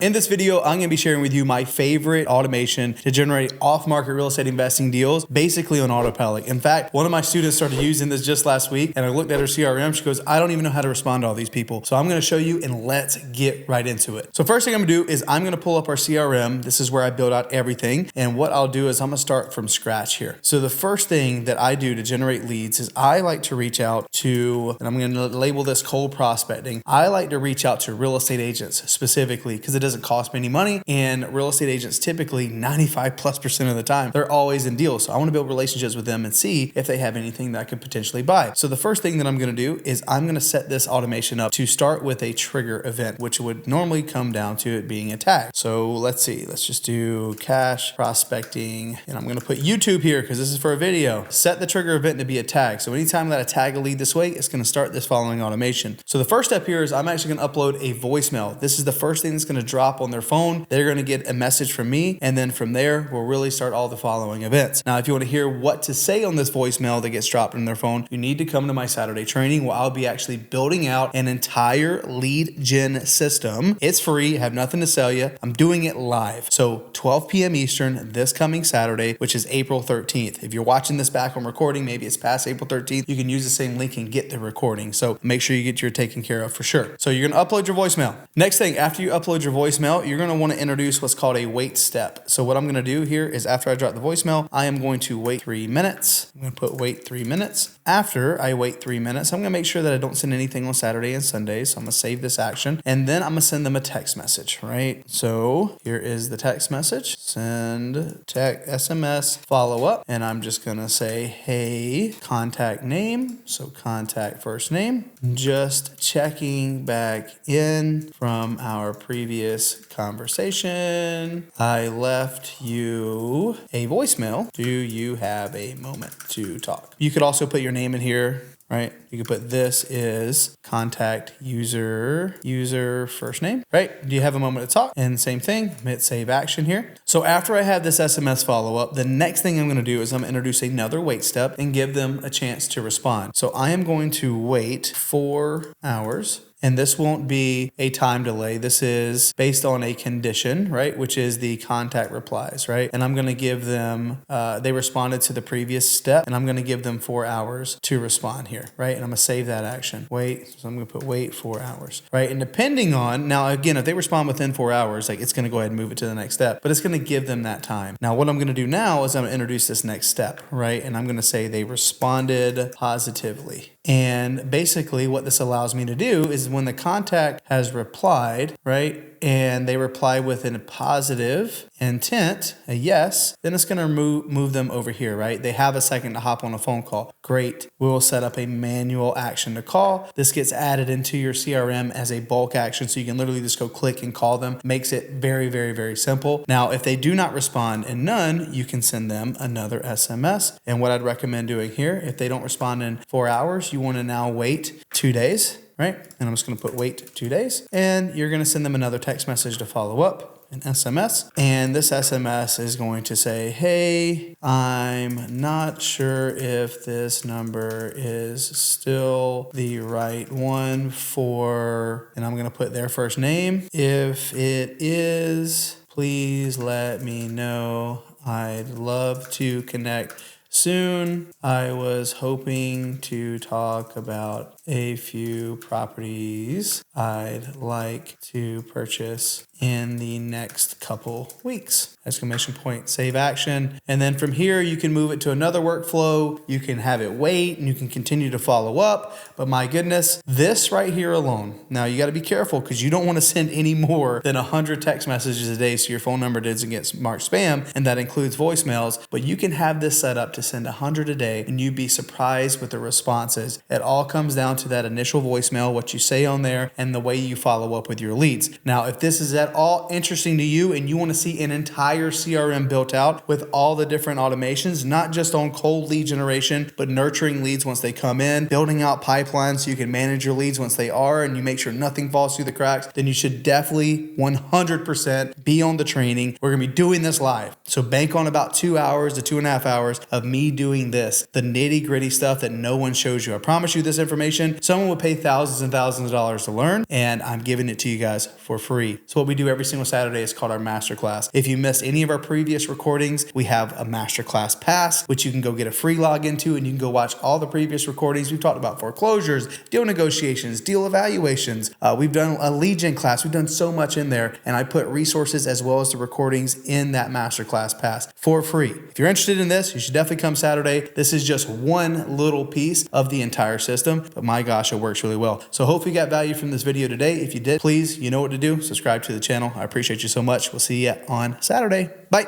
In this video, I'm going to be sharing with you my favorite automation to generate off-market real estate investing deals, basically on Autopilot. In fact, one of my students started using this just last week, and I looked at her CRM. She goes, I don't even know how to respond to all these people. So I'm going to show you, and let's get right into it. So first thing I'm going to do is I'm going to pull up our CRM. This is where I build out everything. And what I'll do is I'm going to start from scratch here. So the first thing that I do to generate leads is I like to reach out to, and I'm going to label this cold prospecting. I like to reach out to real estate agents specifically because it doesn't cost me any money, and real estate agents typically 95+% of the time they're always in deals. So I want to build relationships with them and see if they have anything that I could potentially buy. So the first thing that I'm going to do is I'm going to set this automation up to start with a trigger event, which would normally come down to it being a tag. So let's see, let's just do cash prospecting, and I'm going to put YouTube here because this is for a video. Set the trigger event to be a tag. So anytime that I tag a lead this way, it's going to start this following automation. So the first step here is I'm actually going to upload a voicemail. This is the first thing that's going to drop on their phone. They're going to get a message from me, and then from there we'll really start all the following events. Now, if you want to hear what to say on this voicemail that gets dropped in their phone, you need to come to my Saturday training where I'll be actually building out an entire lead gen system. It's free, I have nothing to sell you. I'm doing it live. So 12 p.m. Eastern this coming Saturday, which is April 13th. If you're watching this back on recording, maybe it's past April 13th, you can use the same link and get the recording. So make sure you get your taken care of for sure. So you're going to upload your voicemail. Next thing, after you upload your voicemail, you're going to want to introduce what's called a wait step. So what I'm going to do here is after I drop the voicemail, I am going to wait 3 minutes. I'm going to put wait 3 minutes. After I wait 3 minutes, I'm going to make sure that I don't send anything on Saturday and Sundays. So I'm going to save this action, and then I'm going to send them a text message, right? So here is the text message. Send text SMS follow up, and I'm just going to say, hey, contact name. So contact first name. Just checking back in from our previous conversation. I left you a voicemail. Do you have a moment to talk? You could also put your name in here, right? You could put this is contact user first name, right? Do you have a moment to talk? And same thing, hit save action here. So after I have this SMS follow up, the next thing I'm going to do is I'm going to introduce another wait step and give them a chance to respond. So I am going to wait 4 hours. And this won't be a time delay. This is based on a condition, right? Which is the contact replies, right? And I'm going to give them, they responded to the previous step, and I'm going to give them 4 hours to respond here, right? And I'm going to save that action. Wait, so I'm going to put wait 4 hours, right? And depending on, now again, if they respond within 4 hours, like it's going to go ahead and move it to the next step, but it's going to give them that time. Now, what I'm going to do now is I'm going to introduce this next step, right? And I'm going to say they responded positively. And basically what this allows me to do is when the contact has replied, right, and they reply with a positive intent, a yes, then it's going to move them over here, right? They have a second to hop on a phone call. Great. We will set up a manual action to call. This gets added into your CRM as a bulk action, so you can literally just go click and call them. Makes it very, very, very simple. Now, if they do not respond in none, you can send them another SMS. And what I'd recommend doing here, if they don't respond in 4 hours, you want to now wait 2 days. Right? And I'm just going to put wait 2 days, and you're going to send them another text message to follow up, an SMS. And this SMS is going to say, hey, I'm not sure if this number is still the right one for, and I'm going to put their first name. If it is, please let me know. I'd love to connect soon. I was hoping to talk about a few properties I'd like to purchase in the next couple weeks. Exclamation point, save action. And then from here, you can move it to another workflow. You can have it wait, and you can continue to follow up. But my goodness, this right here alone. Now you got to be careful because you don't want to send any more than 100 text messages a day so your phone number doesn't get marked spam, and that includes voicemails. But you can have this set up to send 100 a day, and you'd be surprised with the responses. It all comes down to that initial voicemail, what you say on there, and the way you follow up with your leads. Now, if this is at all interesting to you and you want to see an entire CRM built out with all the different automations, not just on cold lead generation, but nurturing leads once they come in, building out pipelines so you can manage your leads once they are, and you make sure nothing falls through the cracks, then you should definitely 100% be on the training. We're going to be doing this live. So bank on about 2 hours to 2.5 hours of me doing this, the nitty gritty stuff that no one shows you. I promise you this information, someone would pay thousands and thousands of dollars to learn, and I'm giving it to you guys for free. So what we do every single Saturday is called our masterclass. If you missed any of our previous recordings, we have a masterclass pass, which you can go get a free login to, and you can go watch all the previous recordings. We've talked about foreclosures, deal negotiations, deal evaluations. We've done a lead gen class. We've done so much in there, and I put resources as well as the recordings in that masterclass pass for free. If you're interested in this, you should definitely come Saturday. This is just one little piece of the entire system, but my gosh, it works really well. So hopefully you got value from this video today. If you did, please, you know what to do. Subscribe to the channel. I appreciate you so much. We'll see you on Saturday. Bye.